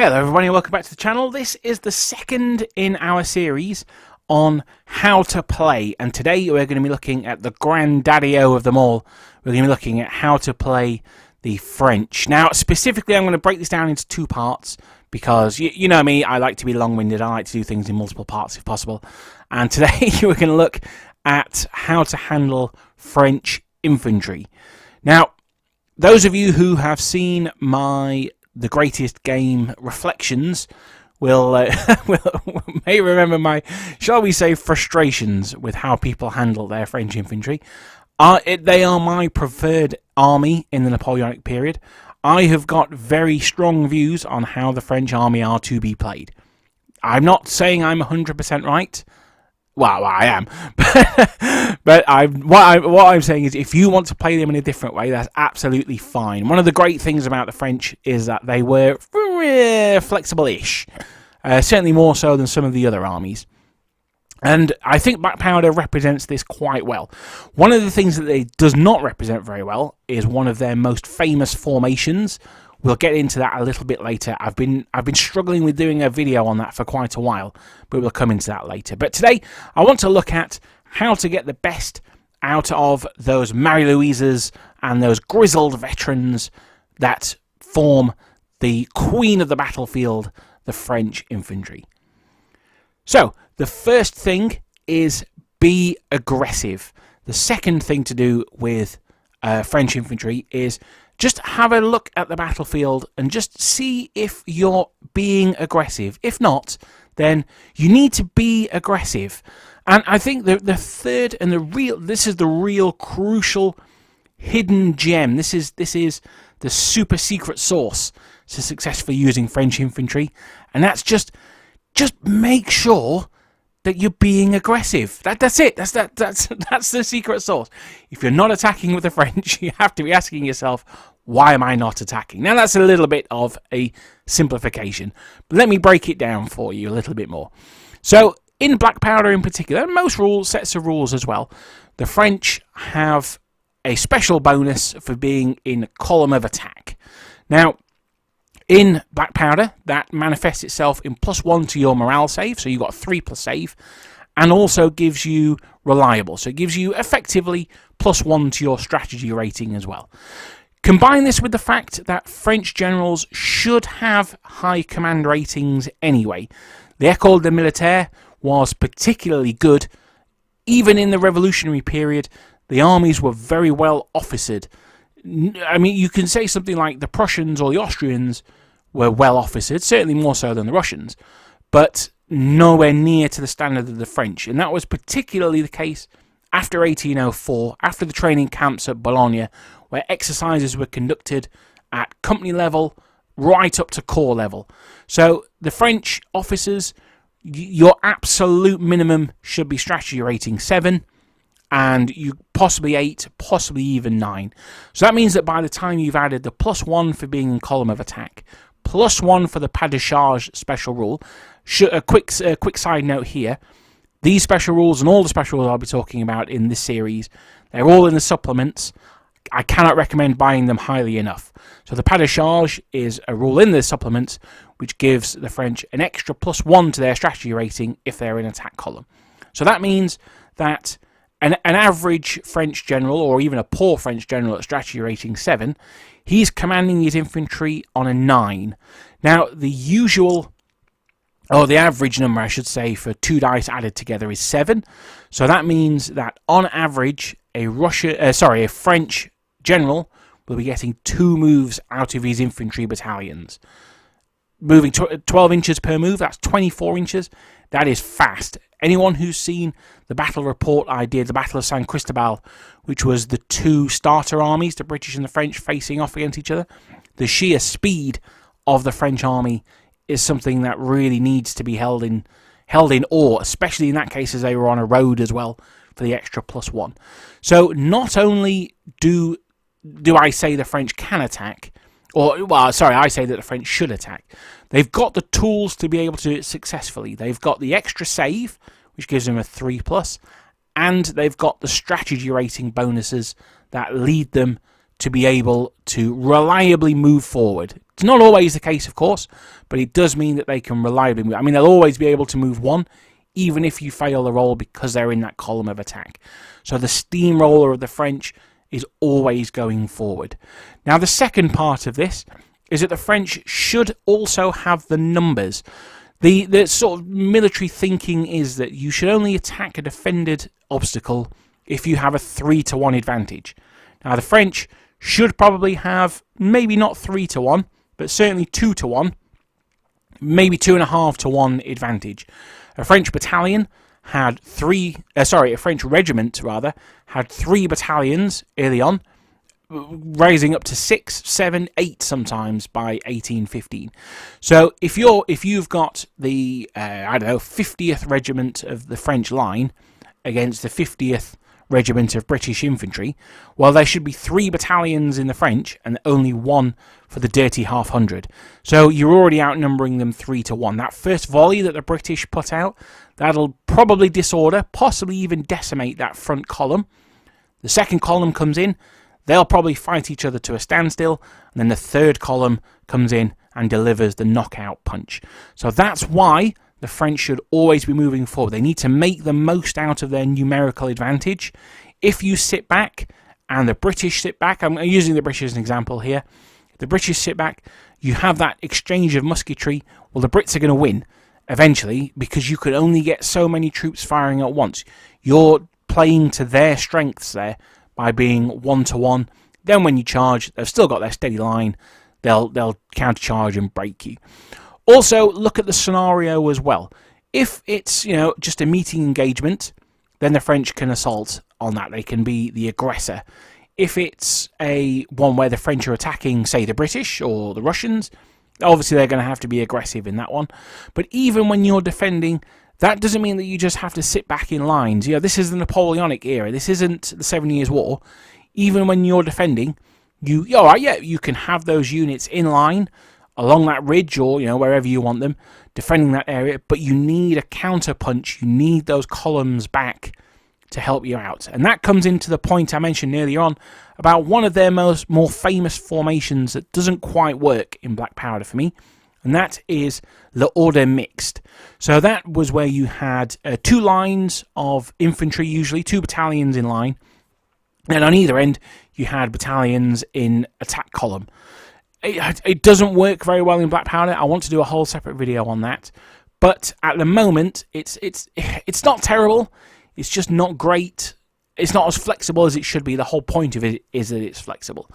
Hello everybody, welcome back to the channel. This is the second in our series on how to play, and today we're going to be looking at the granddaddy-o of them all. We're going to be looking at how to play the French. Now specifically I'm going to break this down into two parts because you know me, I like to be long-winded, I like to do things in multiple parts if possible. And today we're going to look at how to handle French infantry. Now those of you who have seen my The Greatest Game reflections will may remember my, shall we say, frustrations with how people handle their French infantry. They are my preferred army in the Napoleonic period. I have got very strong views on how the French army are to be played. I'm not saying I'm 100% right. Well, I am, but what I'm saying is if you want to play them in a different way, that's absolutely fine. One of the great things about the French is that they were flexible-ish, certainly more so than some of the other armies. And I think Black Powder represents this quite well. One of the things that it does not represent very well is one of their most famous formations. We'll get into that a little bit later. I've been struggling with doing a video on that for quite a while, but we'll come into that later. But today, I want to look at how to get the best out of those Marie-Louises and those grizzled veterans that form the queen of the battlefield, the French infantry. So, the first thing is be aggressive. The second thing to do with French infantry is just have a look at the battlefield and just see if you're being aggressive. If not, then you need to be aggressive. And I think the third and this is the real crucial hidden gem. This is the super secret sauce to successfully using French infantry, and that's just make sure that you're being aggressive. That's it. That's the secret sauce. If you're not attacking with the French, you have to be asking yourself, why am I not attacking? Now that's a little bit of a simplification, but let me break it down for you a little bit more. So in Black Powder in particular, and most sets of rules as well, the French have a special bonus for being in column of attack. Now in Black Powder, that manifests itself in +1 to your morale save, so you've got 3+ save, and also gives you reliable, so it gives you effectively +1 to your strategy rating as well. Combine this with the fact that French generals should have high command ratings anyway. The École des Militaires was particularly good. Even in the revolutionary period, the armies were very well officered. I mean, you can say something like the Prussians or the Austrians were well officered, certainly more so than the Russians, but nowhere near to the standard of the French. And that was particularly the case after 1804, after the training camps at Bologna, where exercises were conducted at company level right up to corps level. So the French officers, your absolute minimum should be strategy rating 7, and you possibly 8, possibly even 9. So that means that by the time you've added the +1 for being in column of attack, +1 for the Padicharge special rule, a quick side note here, these special rules and all the special rules I'll be talking about in this series, they're all in the supplements. I cannot recommend buying them highly enough. So the Padicharge is a rule in the supplements which gives the French an extra +1 to their strategy rating if they're in attack column. So that means that an average French general, or even a poor French general at strategy rating 7, he's commanding his infantry on a 9. Now, the average number, I should say, for 2 dice added together is 7. So that means that on average, a French general will be getting 2 moves out of his infantry battalions. Moving 12 inches per move, that's 24 inches. That is fast. Anyone who's seen the battle report I did, the Battle of San Cristobal, which was the 2 starter armies, the British and the French facing off against each other, the sheer speed of the French army is something that really needs to be held in awe, especially in that case as they were on a road as well for the extra +1. So not only do I say the French can attack, I say that the French should attack. They've got the tools to be able to do it successfully. They've got the extra save, which gives them a 3+, and they've got the strategy rating bonuses that lead them to be able to reliably move forward. It's not always the case, of course, but it does mean that they can reliably move. I mean, they'll always be able to move one, even if you fail the roll, because they're in that column of attack. So the steamroller of the French is always going forward. Now, the second part of this is that the French should also have the numbers. The sort of military thinking is that you should only attack a defended obstacle if you have a 3-to-1 advantage. Now, the French should probably have maybe not 3-to-1, but certainly 2-to-1, maybe 2.5-to-1 advantage. A French battalion had a French regiment rather had 3 battalions early on, rising up to 6, 7, 8 sometimes by 1815. So if you've got the 50th regiment of the French line against the 50th regiment of British infantry, well, there should be 3 battalions in the French and only 1 for the dirty 500. So you're already outnumbering them 3-to-1. That first volley that the British put out, that'll probably disorder, possibly even decimate that front column. The second column comes in, they'll probably fight each other to a standstill, and then the third column comes in and delivers the knockout punch. So that's why the French should always be moving forward. They need to make the most out of their numerical advantage. If you sit back and the British sit back, I'm using the British as an example here, if the British sit back, you have that exchange of musketry, well, the Brits are going to win eventually because you can only get so many troops firing at once. You're playing to their strengths there by being 1-to-1. Then when you charge, they've still got their steady line. They'll countercharge and break you. Also, look at the scenario as well. If it's just a meeting engagement, then the French can assault on that. They can be the aggressor. If it's one where the French are attacking, say, the British or the Russians, obviously they're going to have to be aggressive in that one. But even when you're defending, that doesn't mean that you just have to sit back in lines. This is the Napoleonic era. This isn't the 7 Years' War. Even when you're defending, you can have those units in line along that ridge or wherever you want them, defending that area. But you need a counter punch. You need those columns back to help you out. And that comes into the point I mentioned earlier on about one of their more famous formations that doesn't quite work in Black Powder for me. And that is l'ordre mixte. So that was where you had 2 lines of infantry, usually 2 battalions in line. And on either end, you had battalions in attack column. It doesn't work very well in Black Powder. I want to do a whole separate video on that. But at the moment, it's not terrible. It's just not great. It's not as flexible as it should be. The whole point of it is that it's flexible.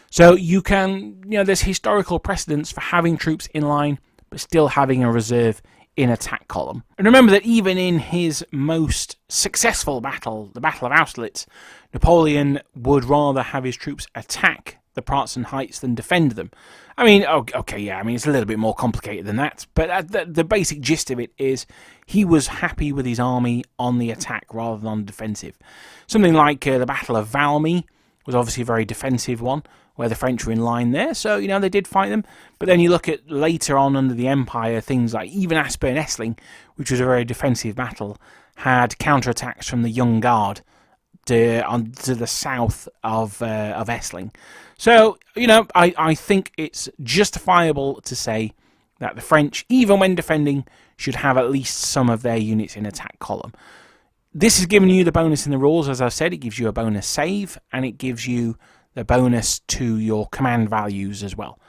So you can, there's historical precedence for having troops in line, but still having a reserve in attack column. And remember that even in his most successful battle, the Battle of Austerlitz, Napoleon would rather have his troops attack the Pratzen Heights than defend them. I mean, it's a little bit more complicated than that, but the basic gist of it is he was happy with his army on the attack rather than on the defensive. Something like the Battle of Valmy was obviously a very defensive one, where the French were in line there, so, they did fight them. But then you look at later on under the Empire, things like even Aspern-Essling, which was a very defensive battle, had counterattacks from the Young Guard to the south of Essling. So, I think it's justifiable to say that the French, even when defending, should have at least some of their units in attack column. This is giving you the bonus in the rules, as I said. It gives you a bonus save, and it gives you the bonus to your command values as well.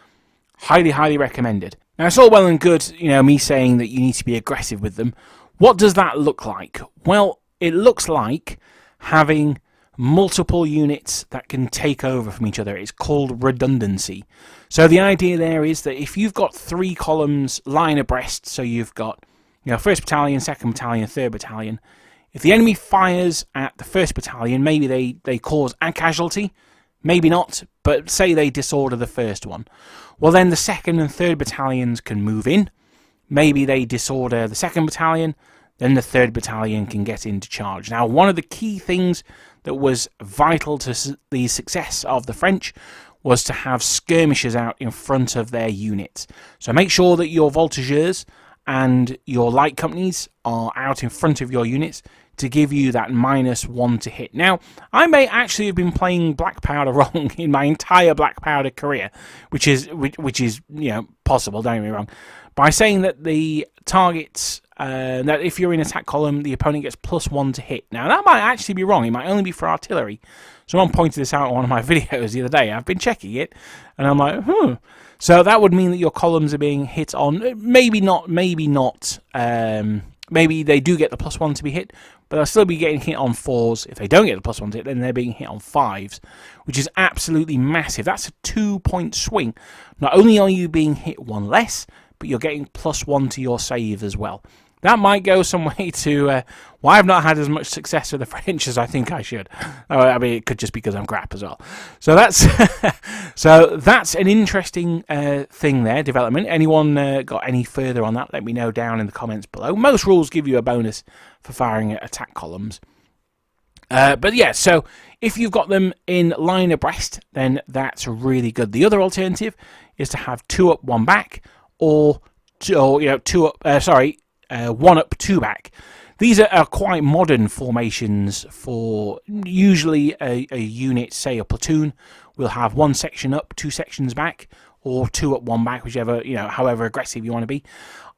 Highly, highly recommended. Now, it's all well and good, me saying that you need to be aggressive with them. What does that look like? Well, it looks like having multiple units that can take over from each other. It's called redundancy. So the idea there is that if you've got 3 columns line abreast, so you've got 1st Battalion, 2nd Battalion, 3rd Battalion, if the enemy fires at the 1st Battalion, maybe they cause a casualty, maybe not, but say they disorder the first one. Well, then the 2nd and 3rd Battalions can move in. Maybe they disorder the 2nd Battalion, then the 3rd Battalion can get into charge. Now, one of the key things that was vital to the success of the French was to have skirmishers out in front of their units. So make sure that your voltigeurs and your light companies are out in front of your units to give you that -1 to hit. Now, I may actually have been playing black powder wrong in my entire black powder career, which is possible. Don't get me wrong, by saying that the targets that if you're in attack column, the opponent gets +1 to hit. Now, that might actually be wrong. It might only be for artillery. Someone pointed this out on one of my videos the other day. I've been checking it, and I'm like, So that would mean that your columns are being hit on, maybe not. Maybe they do get the +1 to be hit, but they'll still be getting hit on 4s. If they don't get the +1 to hit, then they're being hit on 5s, which is absolutely massive. That's a 2-point swing. Not only are you being hit 1 less, but you're getting +1 to your save as well. That might go some way to why I've not had as much success with the French as I think I should. I mean, it could just be because I'm crap as well. So that's that's an interesting thing there, development. Anyone got any further on that? Let me know down in the comments below. Most rules give you a bonus for firing at attack columns. But yeah, so if you've got them in line abreast, then that's really good. The other alternative is to have 2 up, 1 back, or 2 up. 1 up, 2 back. These are quite modern formations for usually a unit, say a platoon, will have 1 section up, 2 sections back, or 2 up, 1 back, whichever, however aggressive you want to be.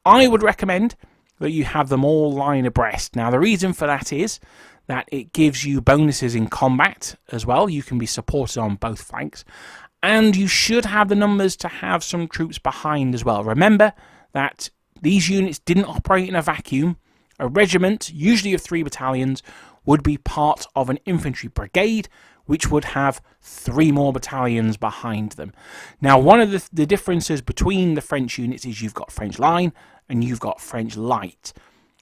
I would recommend that you have them all line abreast. Now, the reason for that is that it gives you bonuses in combat as well. You can be supported on both flanks, and you should have the numbers to have some troops behind as well. Remember that these units didn't operate in a vacuum. A regiment, usually of 3 battalions, would be part of an infantry brigade, which would have 3 more battalions behind them. Now, one of the differences between the French units is you've got French line and you've got French light.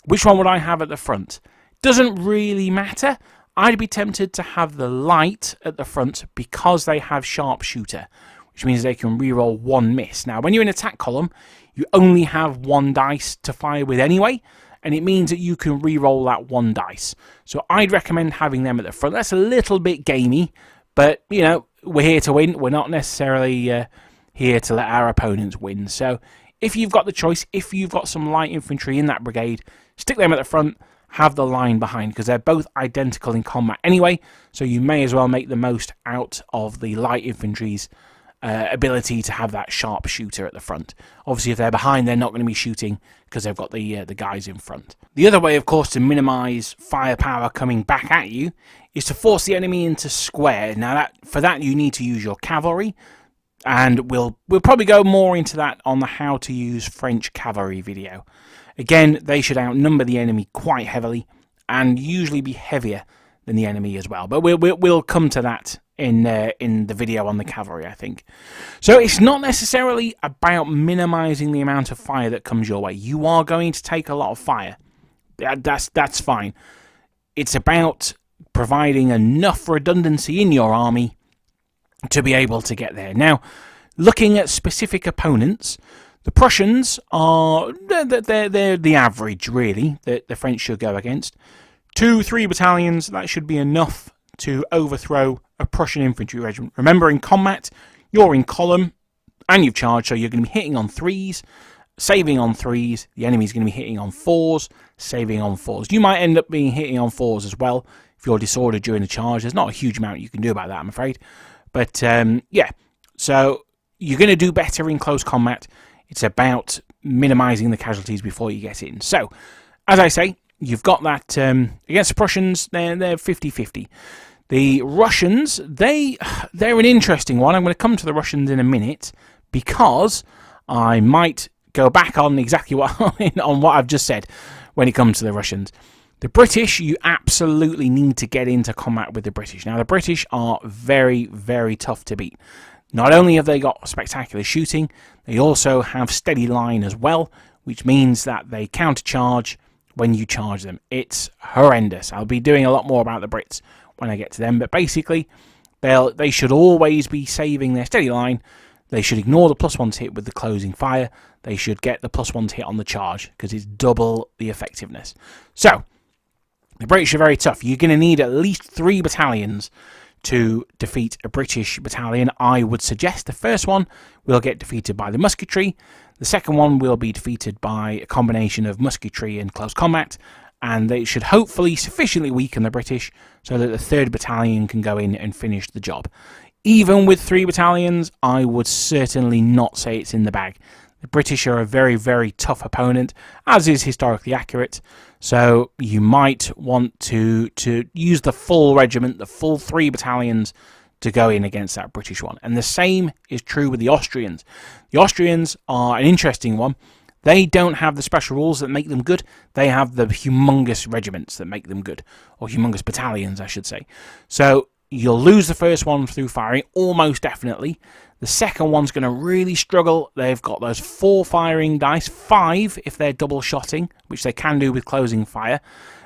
Which one would I have at the front? Doesn't really matter. I'd be tempted to have the light at the front because they have sharpshooter, which means they can reroll 1 miss. Now, when you're in attack column, you only have 1 dice to fire with anyway, and it means that you can re-roll that 1 dice. So I'd recommend having them at the front. That's a little bit gamey, but, we're here to win. We're not necessarily here to let our opponents win. So if you've got the choice, if you've got some light infantry in that brigade, stick them at the front, have the line behind, because they're both identical in combat anyway, so you may as well make the most out of the light infantry's ability to have that sharpshooter at the front. Obviously, if they're behind, they're not going to be shooting because they've got the guys in front. The other way, of course, to minimise firepower coming back at you is to force the enemy into square. Now, for that you need to use your cavalry, and we'll probably go more into that on the how to use French cavalry video. Again, they should outnumber the enemy quite heavily and usually be heavier than the enemy as well. But we'll come to that in the video on the cavalry, I think. So it's not necessarily about minimising the amount of fire that comes your way. You are going to take a lot of fire. That's fine. It's about providing enough redundancy in your army to be able to get there. Now, looking at specific opponents, the Prussians are they're the average, really, that the French should go against. 2-3 battalions, that should be enough to overthrow a Prussian infantry regiment. Remember, in combat, you're in column and you've charged, so you're going to be hitting on 3s, saving on 3s. The enemy's going to be hitting on 4s, saving on 4s. You might end up being hitting on 4s as well if you're disordered during the charge. There's not a huge amount you can do about that, I'm afraid. But yeah, so you're going to do better in close combat. It's about minimising the casualties before you get in. So, as I say, you've got that against the Prussians, they're 50-50. The Russians, they're an interesting one. I'm going to come to the Russians in a minute because I might go back on exactly what I've just said when it comes to the Russians. The British, you absolutely need to get into combat with the British. Now, the British are very, very tough to beat. Not only have they got spectacular shooting, they also have steady line as well, which means that they countercharge when you charge them. It's horrendous. I'll be doing a lot more about the Brits when I get to them, but basically they should always be saving their steady line. They should ignore the +1 to hit with the closing fire. They should get the +1 to hit on the charge because it's double the effectiveness. So the British are very tough. You're going to need at least 3 battalions to defeat a British battalion. I would suggest the first one will get defeated by the musketry. The second one will be defeated by a combination of musketry and close combat, and they should hopefully sufficiently weaken the British so that the 3rd Battalion can go in and finish the job. Even with 3 battalions, I would certainly not say it's in the bag. The British are a very, very tough opponent, as is historically accurate, so you might want to use the full regiment, the full 3 battalions, to go in against that British one. And the same is true with the Austrians. The Austrians are an interesting one. They don't have the special rules that make them good. They have the humongous regiments that make them good, or humongous battalions, I should say. So you'll lose the first one through firing, almost definitely. The second one's going to really struggle. They've got those 4 firing dice, 5 if they're double shotting, which they can do with closing fire.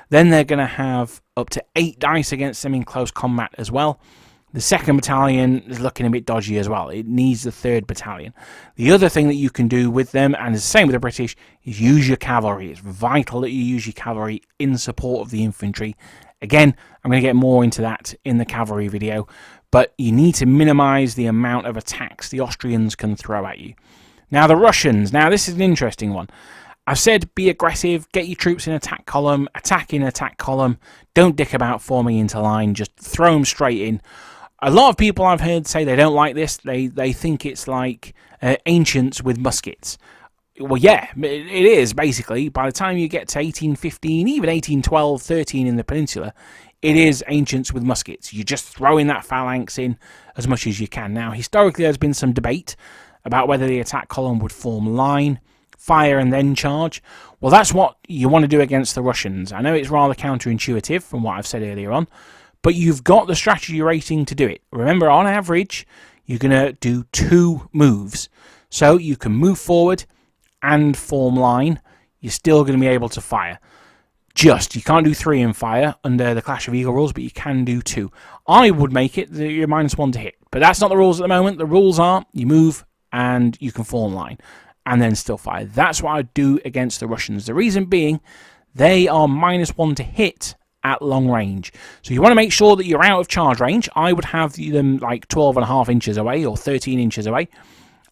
Then they're going to have up to 8 dice against them in close combat as well. The 2nd Battalion is looking a bit dodgy as well. It needs the 3rd Battalion. The other thing that you can do with them, and it's the same with the British, is use your cavalry. It's vital that you use your cavalry in support of the infantry. Again, I'm going to get more into that in the cavalry video, but you need to minimise the amount of attacks the Austrians can throw at you. Now the Russians, now this is an interesting one. I've said be aggressive, get your troops in attack column, attack in attack column, don't dick about forming into line, just throw them straight in. A lot of people I've heard say they don't like this. They think it's like ancients with muskets. Well, yeah, it is, basically. By the time you get to 1815, even 1812, 13 in the peninsula, it is ancients with muskets. You're just throwing that phalanx in as much as you can. Now, historically, there's been some debate about whether the attack column would form line, fire, and then charge. Well, that's what you want to do against the Russians. I know it's rather counterintuitive from what I've said earlier on, but you've got the strategy rating to do it. Remember, on average, you're going to do 2 moves. So you can move forward and form line. You're still going to be able to fire. You can't do 3 in fire under the Clash of Eagle rules, but you can do 2. I would make it you're -1 to hit, but that's not the rules at the moment. The rules are you move and you can form line and then still fire. That's what I'd do against the Russians. The reason being, they are -1 to hit at long range. So you want to make sure that you're out of charge range. I would have them like 12.5 inches away or 13 inches away,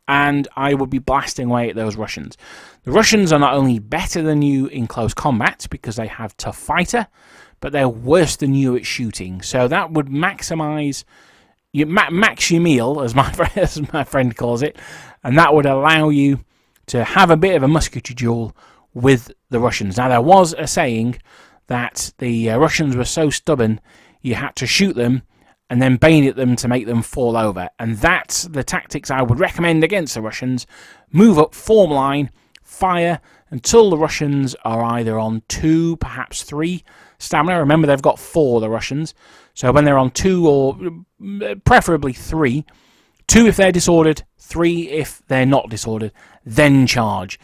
and I would be blasting away at those Russians. The Russians are not only better than you in close combat because they have tough fighter, but they're worse than you at shooting. So that would maximise, max your meal, as my friend calls it, and that would allow you to have a bit of a musketry duel with the Russians. Now, there was a saying that the Russians were so stubborn you had to shoot them and then bayonet them to make them fall over. And that's the tactics I would recommend against the Russians. Move up, form line, fire until the Russians are either on 2, perhaps 3 stamina. Remember, they've got 4, the Russians. So when they're on 2 or preferably 3, 2 if they're disordered, 3 if they're not disordered, then charge.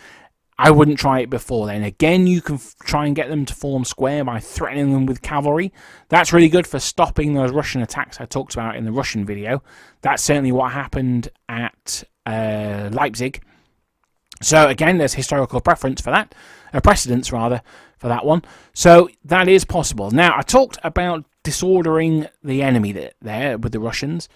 I wouldn't try it before then. Again, you can try and get them to form square by threatening them with cavalry. That's really good for stopping those Russian attacks I talked about in the Russian video. That's certainly what happened at Leipzig. So again, there's historical preference for that, precedence rather, for that one. So that is possible. Now, I talked about disordering the enemy there with the Russians.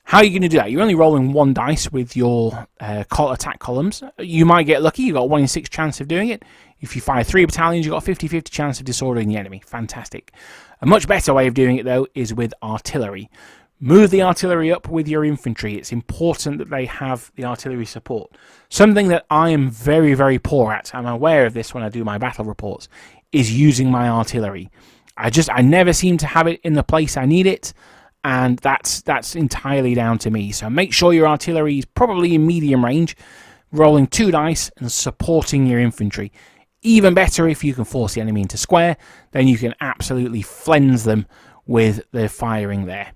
How are you going to do that? You're only rolling 1 dice with your attack columns. You might get lucky. You've got a 1 in 6 chance of doing it. If you fire 3 battalions, you've got a 50-50 chance of disordering the enemy. Fantastic. A much better way of doing it, though, is with artillery. Move the artillery up with your infantry. It's important that they have the artillery support. Something that I am very, very poor at, I'm aware of this when I do my battle reports, is using my artillery. I never seem to have it in the place I need it. And that's entirely down to me. So make sure your artillery is probably in medium range, rolling 2 dice and supporting your infantry. Even better if you can force the enemy into square, then you can absolutely flens them with the firing there.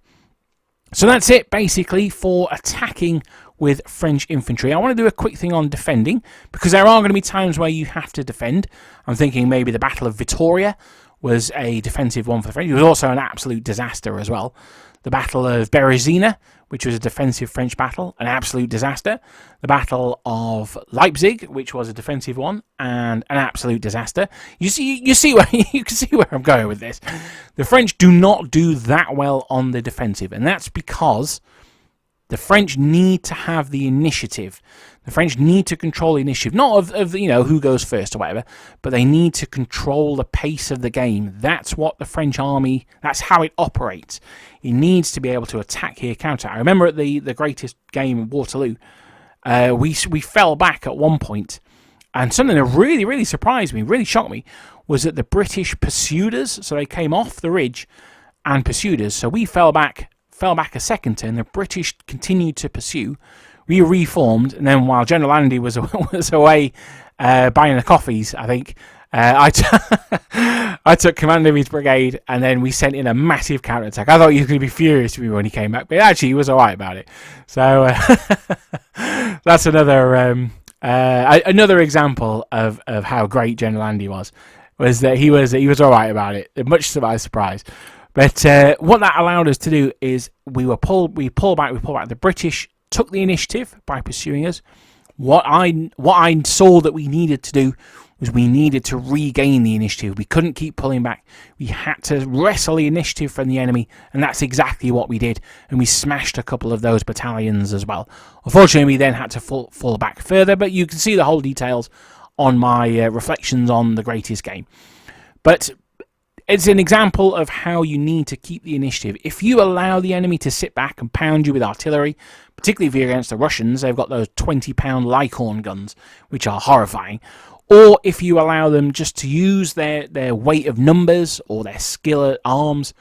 So that's it basically for attacking with French infantry. I want to do a quick thing on defending, because there are going to be times where you have to defend. I'm thinking maybe the Battle of Vittoria was a defensive one for the French. It was also an absolute disaster as well. The Battle of Berezina, which was a defensive French battle, an absolute disaster. The Battle of Leipzig, which was a defensive one, and an absolute disaster. You can see where I'm going with this. The French do not do that well on the defensive, and that's because the French need to have the initiative. The French need to control the initiative, not of who goes first or whatever, but they need to control the pace of the game. That's what the French army, that's how it operates. It needs to be able to attack here, counter. I remember at the greatest game, Waterloo, we fell back at one point, and something that really, really surprised me, really shocked me, was that the British pursued us. So they came off the ridge and pursued us. So we fell back a second turn. The British continued to pursue. We reformed, and then while General Andy was away buying the coffees, I think, I took command of his brigade, and then we sent in a massive counterattack. I thought he was going to be furious with me when he came back, but actually he was all right about it. So that's another example of how great General Andy was that he was all right about it, much to my surprise. But what that allowed us to do is we pulled back. The British took the initiative by pursuing us. What I saw that we needed to do was we needed to regain the initiative. We couldn't keep pulling back. We had to wrestle the initiative from the enemy, and that's exactly what we did. And we smashed a couple of those battalions as well. Unfortunately, we then had to fall back further, but you can see the whole details on my reflections on the greatest game. But it's an example of how you need to keep the initiative. If you allow the enemy to sit back and pound you with artillery, particularly if you're against the Russians, they've got those 20-pound Lycorn guns, which are horrifying. Or if you allow them just to use their weight of numbers or their skill at arms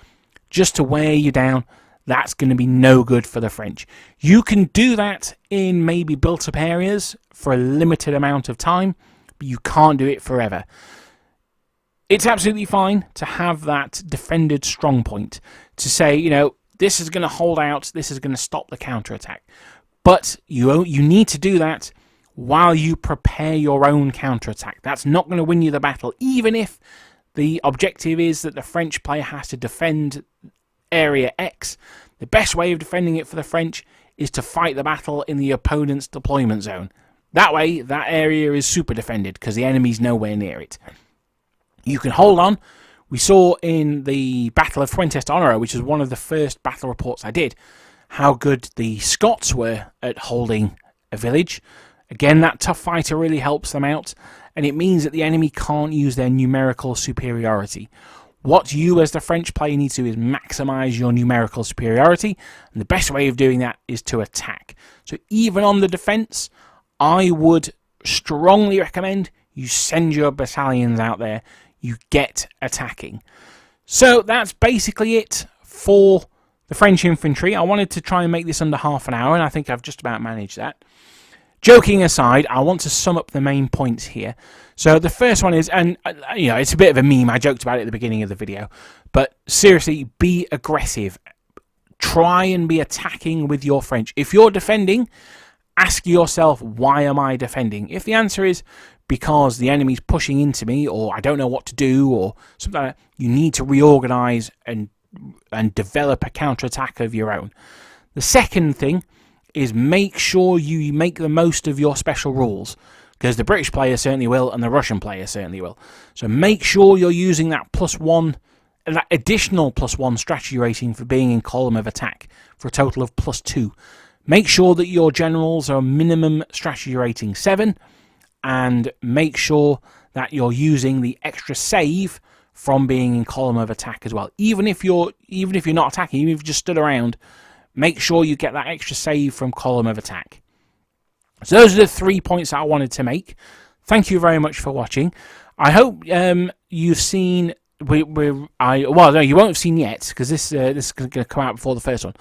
just to wear you down, that's going to be no good for the French. You can do that in maybe built-up areas for a limited amount of time, but you can't do it forever. It's absolutely fine to have that defended strong point, to say, this is going to hold out, this is going to stop the counterattack. But you need to do that while you prepare your own counterattack. That's not going to win you the battle, even if the objective is that the French player has to defend area X. The best way of defending it for the French is to fight the battle in the opponent's deployment zone. That way, that area is super defended because the enemy's nowhere near it. You can hold on. We saw in the Battle of Fuentes de Honor, which is one of the first battle reports I did, how good the Scots were at holding a village. Again, that tough fighter really helps them out, and it means that the enemy can't use their numerical superiority. What you as the French player need to do is maximise your numerical superiority, and the best way of doing that is to attack. So even on the defence, I would strongly recommend you send your battalions out there, you get attacking. So that's basically it for the French infantry. I wanted to try and make this under half an hour, and I think I've just about managed that. Joking aside, I want to sum up the main points here. So the first one is, and it's a bit of a meme, I joked about it at the beginning of the video, but seriously, be aggressive. Try and be attacking with your French. If you're defending, ask yourself, why am I defending? If the answer is because the enemy's pushing into me, or I don't know what to do, or something like that, you need to reorganise and develop a counterattack of your own. The second thing is make sure you make the most of your special rules, because the British player certainly will, and the Russian player certainly will. So make sure you're using that +1, that additional +1 strategy rating for being in column of attack, for a total of +2. Make sure that your generals are minimum strategy rating 7, and make sure that you're using the extra save from being in column of attack as well. Even if you're not attacking, even if you just stood around, make sure you get that extra save from column of attack. So those are the 3 points that I wanted to make. Thank you very much for watching. I hope you've seen. No, you won't have seen yet, because this is going to come out before the first one.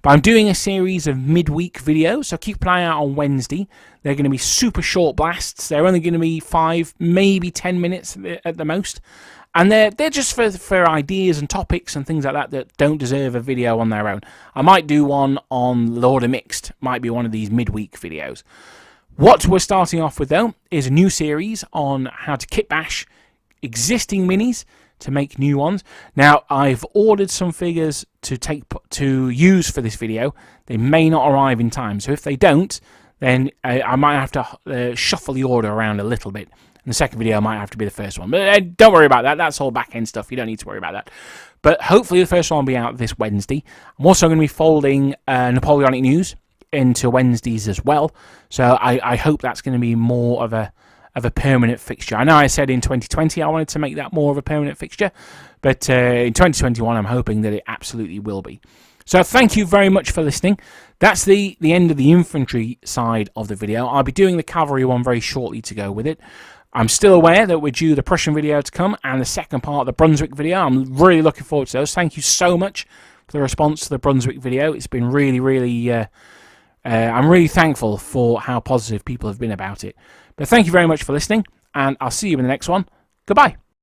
But I'm doing a series of midweek videos, so keep an eye out on Wednesday. They're going to be super short blasts. They're only going to be 5, maybe 10 minutes at the most. And they're just for ideas and topics and things like that don't deserve a video on their own. I might do one on Lord of Mixed, might be one of these midweek videos. What we're starting off with, though, is a new series on how to kit bash existing minis to make new ones. Now, I've ordered some figures to use for this video. They may not arrive in time, so if they don't, then I might have to shuffle the order around a little bit. And the second video might have to be the first one. But don't worry about that. That's all back-end stuff. You don't need to worry about that. But hopefully the first one will be out this Wednesday. I'm also going to be folding Napoleonic news into Wednesdays as well. So I hope that's going to be more of a permanent fixture. I know I said in 2020 I wanted to make that more of a permanent fixture, but in 2021 I'm hoping that it absolutely will be. So thank you very much for listening. That's the end of the infantry side of the video. I'll be doing the cavalry one very shortly to go with it. I'm still aware that we're due the Prussian video to come and the second part of the Brunswick video. I'm really looking forward to those. Thank you so much for the response to the Brunswick video. It's been really, I'm really thankful for how positive people have been about it. But thank you very much for listening, and I'll see you in the next one. Goodbye.